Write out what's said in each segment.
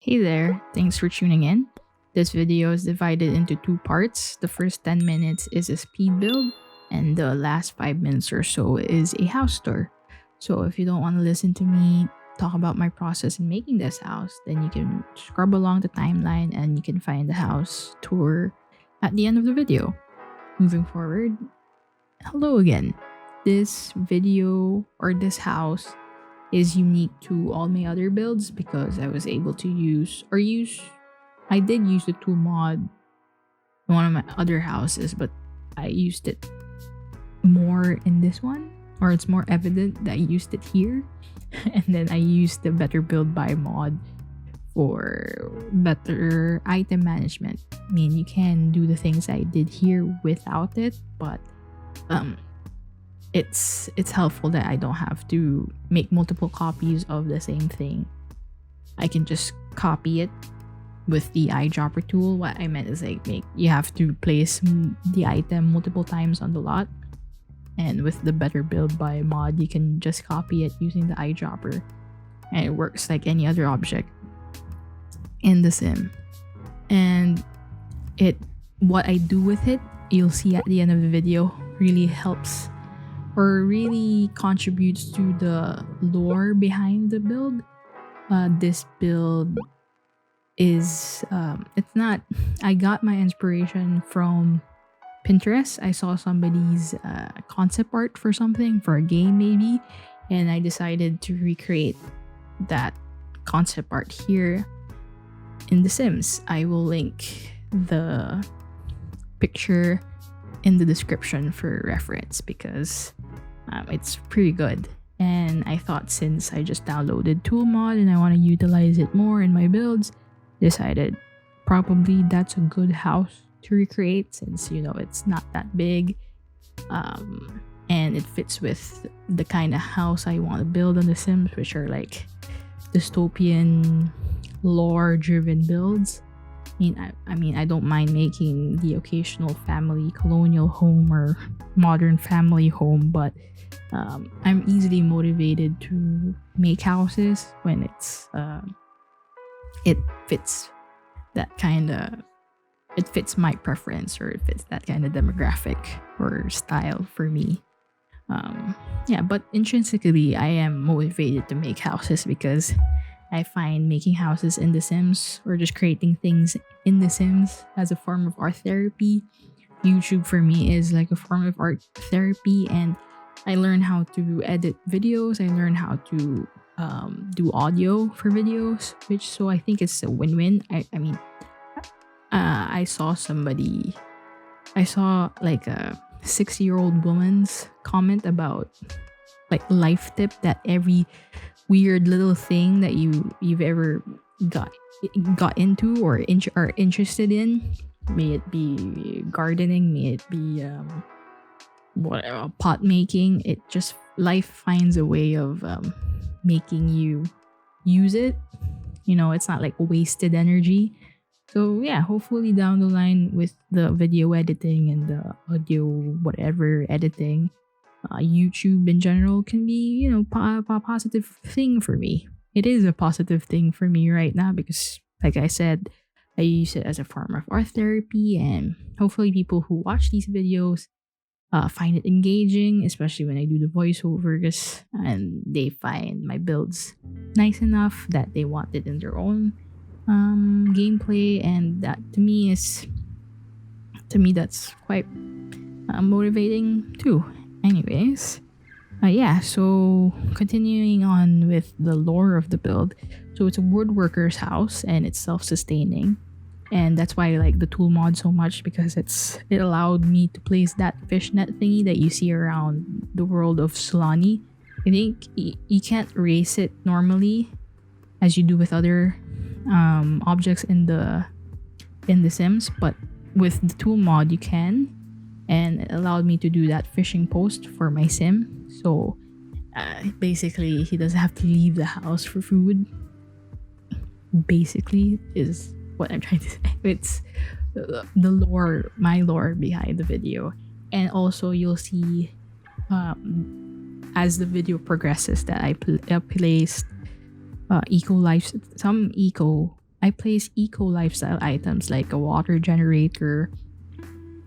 Hey there, thanks for tuning in. This video is divided into two parts. The first 10 minutes is a speed build, and the last 5 minutes or so is a house tour. So if you don't want to listen to me talk about my process in making this house, then you can scrub along the timeline and you can find the house tour at the end of the video. Moving forward, hello again. This video or this house is unique to all my other builds because I was able to I did use the tool mod in one of my other houses, but I used it more in this one, or it's more evident that I used it here. And then I used the better build by mod for better item management. I mean, you can do the things I did here without it, but it's helpful that I don't have to make multiple copies of the same thing. I can just copy it with the eyedropper tool. What I meant is you have to place the item multiple times on the lot, and with the better build by mod you can just copy it using the eyedropper, and it works like any other object in the sim. And what I do with it, you'll see at the end of the video, really helps or really contributes to the lore behind the build. This build is it's not I got my inspiration from Pinterest. I saw somebody's concept art for something, for a game maybe, and I decided to recreate that concept art here in The Sims. I will link the picture in the description for reference because it's pretty good. And I thought, since I just downloaded tool mod and I want to utilize it more in my builds, decided probably that's a good house to recreate, since it's not that big, and it fits with the kind of house I want to build on The Sims, which are like dystopian lore driven builds. I mean, I don't mind making the occasional family colonial home or modern family home, but I'm easily motivated to make houses when it fits that kind of, it fits my preference, or it fits that kind of demographic or style for me. But intrinsically, I am motivated to make houses because I find making houses in The Sims, or just creating things in The Sims, as a form of art therapy. YouTube for me is like a form of art therapy, and I learn how to edit videos. I learn how to do audio for videos, so I think it's a win-win. I saw like a 60-year-old woman's comment about like life tip that every weird little thing that you've ever got into or are interested in, may it be gardening, may it be pot making, it just, life finds a way of making you use it. It's not like wasted energy. So yeah, hopefully down the line with the video editing and the audio whatever editing, YouTube in general can be, a positive thing for me. It is a positive thing for me right now because, like I said, I use it as a form of art therapy, and hopefully people who watch these videos find it engaging, especially when I do the voiceovers, and they find my builds nice enough that they want it in their own gameplay, and that to me that's quite motivating too. Anyways, so continuing on with the lore of the build. So it's a woodworker's house and it's self-sustaining, and that's why I like the tool mod so much, because it allowed me to place that fishnet thingy that you see around the world of Solani. I think you can't raise it normally as you do with other objects in the Sims, but with the tool mod you can, and it allowed me to do that fishing post for my sim. So basically he doesn't have to leave the house for food, basically, is what I'm trying to say. It's the lore, my lore behind the video. And also you'll see as the video progresses that I placed some eco I place eco lifestyle items like a water generator,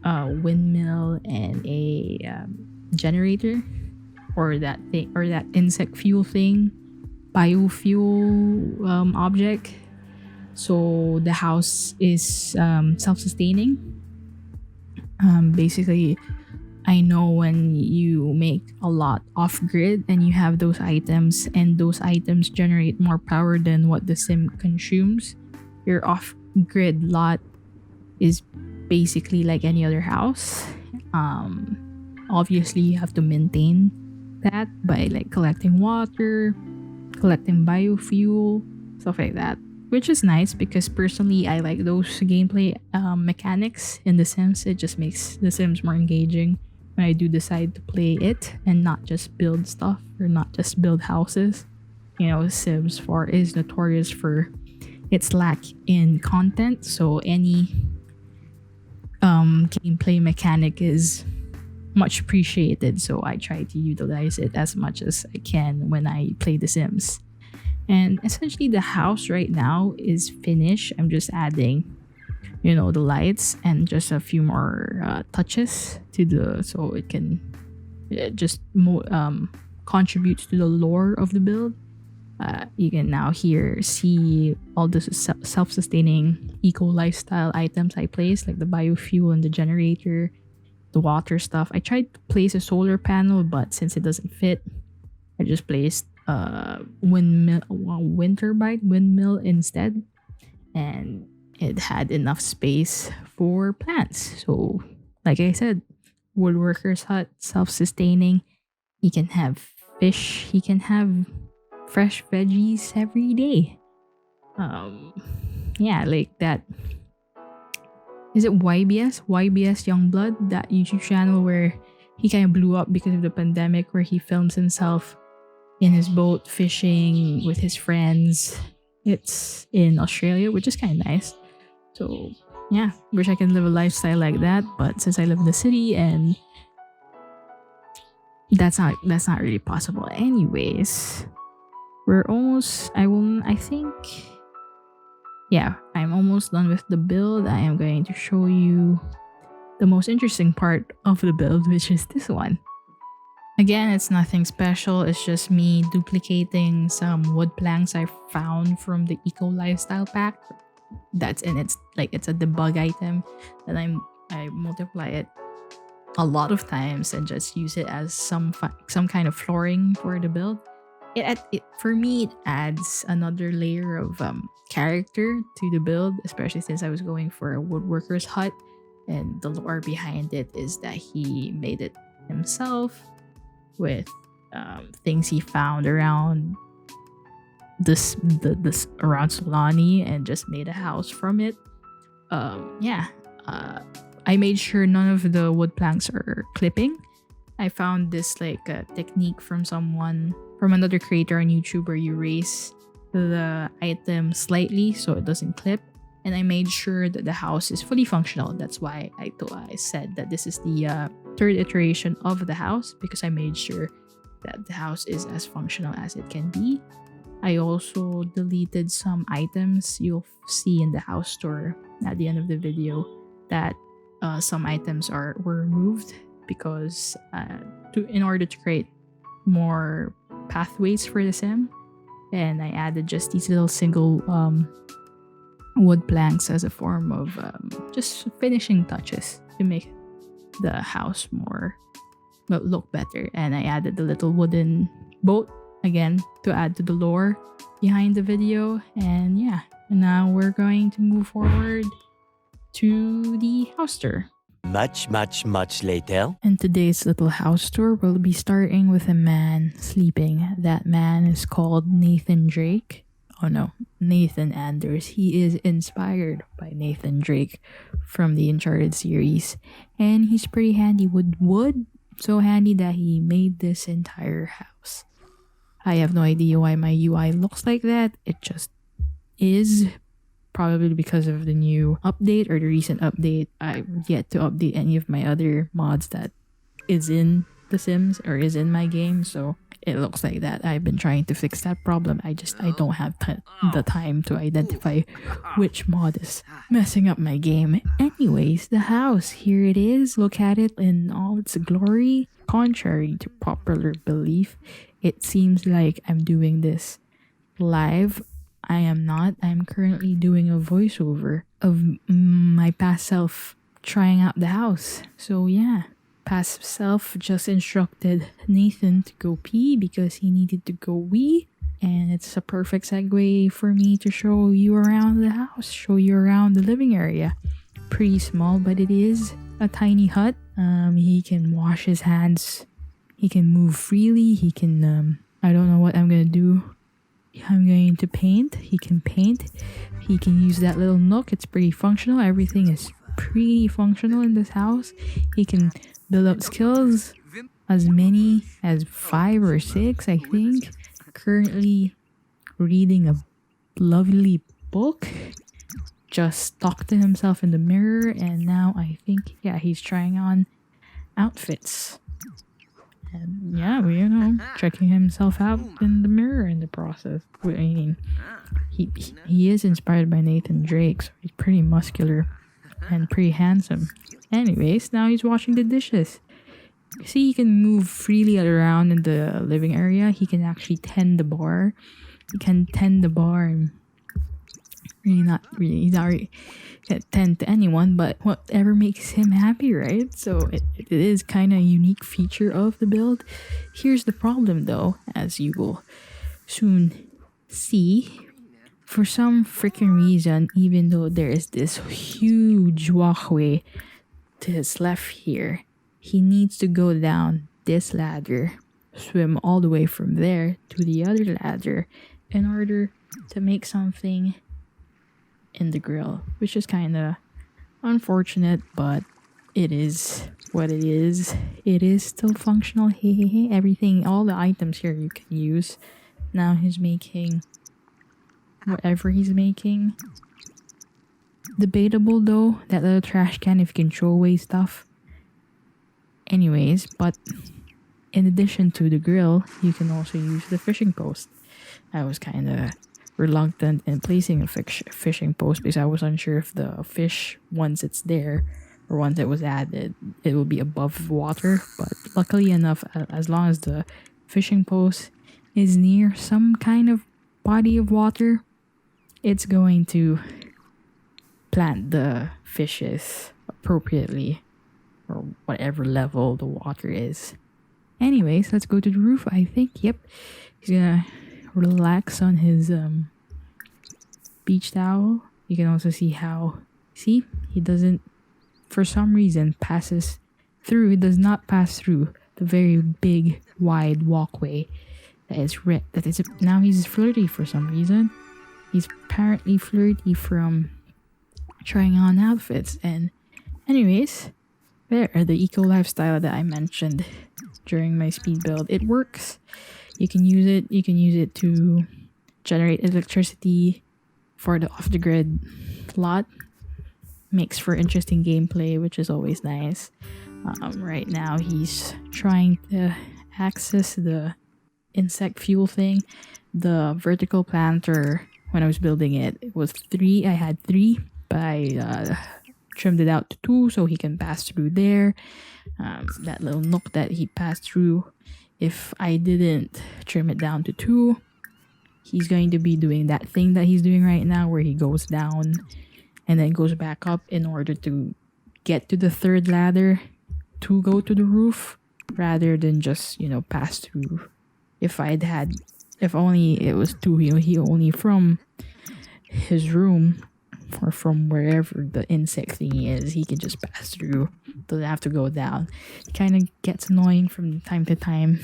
a windmill, and a generator, or that thing, or that insect fuel thing, biofuel object. So the house is self-sustaining. Basically, I know when you make a lot off grid and you have those items, and those items generate more power than what the sim consumes, your off grid lot is basically like any other house. Obviously, you have to maintain that by like collecting water, collecting biofuel, stuff like that. Which is nice because personally, I like those gameplay mechanics in The Sims. It just makes The Sims more engaging when I do decide to play it and not just build stuff or not just build houses. You know, Sims 4 is notorious for its lack in content, so any gameplay mechanic is much appreciated. So I try to utilize it as much as I can when I play The Sims. And essentially the house right now is finished. I'm just adding, you know, the lights and just a few more touches to the, so it can contributes to the lore of the build. You can now here see all the self-sustaining eco lifestyle items I placed, like the biofuel and the generator, the water stuff. I tried to place a solar panel, but since it doesn't fit, I just placed wind turbine windmill instead, and it had enough space for plants. So like I said, woodworker's hut, self-sustaining. He can have fish, he can have fresh veggies every day. Yeah, like that. Is it YBS Youngblood, that YouTube channel where he kind of blew up because of the pandemic, where he films himself in his boat fishing with his friends. It's in Australia, which is kind of nice. So yeah, wish I can live a lifestyle like that, but since I live in the city, and that's not really possible. Anyways, we're almost. I'm almost done with the build. I am going to show you the most interesting part of the build, which is this one. Again, it's nothing special. It's just me duplicating some wood planks I found from the Eco Lifestyle pack. It's a debug item, and I multiply it a lot of times and just use it as some kind of flooring for the build. For me, it adds another layer of character to the build, especially since I was going for a woodworker's hut, and the lore behind it is that he made it himself with things he found around this around Solani, and just made a house from it. I made sure none of the wood planks are clipping. I found this technique from another creator on YouTube, where you raise the item slightly so it doesn't clip, and I made sure that the house is fully functional. That's why I said that this is the third iteration of the house, because I made sure that the house is as functional as it can be. I also deleted some items. You'll see in the house tour at the end of the video that some items were removed because in order to create more pathways for the sim, and I added just these little single wood planks as a form of just finishing touches to make the house look better. And I added the little wooden boat again to add to the lore behind the video. And yeah, now we're going to move forward to the house tour. Much later. In today's little house tour, we'll be starting with a man sleeping. That man is called Nathan Drake. Oh no, Nathan Anders. He is inspired by Nathan Drake from the Uncharted series, and he's pretty handy with wood. So handy that he made this entire house. I have no idea why my UI looks like that. It just is. Probably because of the new update or the recent update. I've yet to update any of my other mods that is in The Sims or is in my game, so it looks like that. I've been trying to fix that problem. I don't have the time to identify which mod is messing up my game. Anyways, the house, here it is. Look at it in all its glory. Contrary to popular belief, it seems like I'm doing this live. I am not. I'm currently doing a voiceover of my past self trying out the house. So yeah, past self just instructed Nathan to go pee because he needed to go wee. And it's a perfect segue for me to show you around the house, show you around the living area. Pretty small, but it is a tiny hut. He can wash his hands. He can move freely. He can, I don't know what I'm gonna do. I'm going to paint. He can paint. He can use that little nook. It's pretty functional. Everything is pretty functional in this house. He can build up skills, as many as 5 or 6, I think. Currently reading a lovely book. Just talked to himself in the mirror, and now I think, yeah, he's trying on outfits. And yeah, you know, checking himself out in the mirror in the process. I mean, he is inspired by Nathan Drake, so he's pretty muscular and pretty handsome. Anyways, now he's washing the dishes. See, he can move freely around in the living area. He can actually tend the bar. He can tend the bar and he's not really can't tend to anyone, but whatever makes him happy, right? So it is kind of a unique feature of the build. Here's the problem though, as you will soon see. For some freaking reason, even though there is this huge walkway to his left here, he needs to go down this ladder, swim all the way from there to the other ladder in order to make something in the grill, which is kind of unfortunate, but it is what it is. It is still functional. Hey, everything, all the items here you can use. Now he's making whatever he's making. Debatable though, that little trash can, if you can throw away stuff. Anyways, but in addition to the grill, you can also use the fishing post. I was kind of reluctant in placing a fishing post because I was unsure if the fish, once it's there or once it was added, it will be above water. But luckily enough, as long as the fishing post is near some kind of body of water, it's going to plant the fishes appropriately or whatever level the water is. Anyways, let's go to the roof. I think, yep, he's gonna relax on his beach towel. You can also see how, see, he doesn't, for some reason, passes through. He does not pass through the very big, wide walkway that is red. That is, now he's flirty for some reason. He's apparently flirty from trying on outfits. And anyways, there, the eco lifestyle that I mentioned during my speed build. It works. You can use it. You can use it to generate electricity for the off-the-grid lot. Makes for interesting gameplay, which is always nice. Right now, he's trying to access the insect fuel thing. The vertical planter, when I was building it, it was 3. I had 3, but I trimmed it out to 2 so he can pass through there. That little nook that he passed through, if I didn't trim it down to 2, he's going to be doing that thing that he's doing right now where he goes down and then goes back up in order to get to the 3rd ladder to go to the roof rather than just, you know, pass through. If only it was 2, he only from his room or from wherever the insect thingy is, he can just pass through. Doesn't have to go down. It kind of gets annoying from time to time.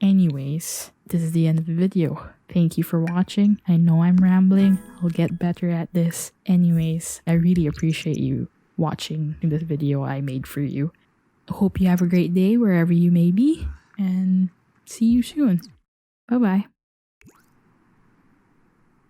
Anyways, this is the end of the video. Thank you for watching. I know I'm rambling. I'll get better at this. Anyways, I really appreciate you watching this video I made for you. I hope you have a great day wherever you may be, and see you soon. Bye-bye.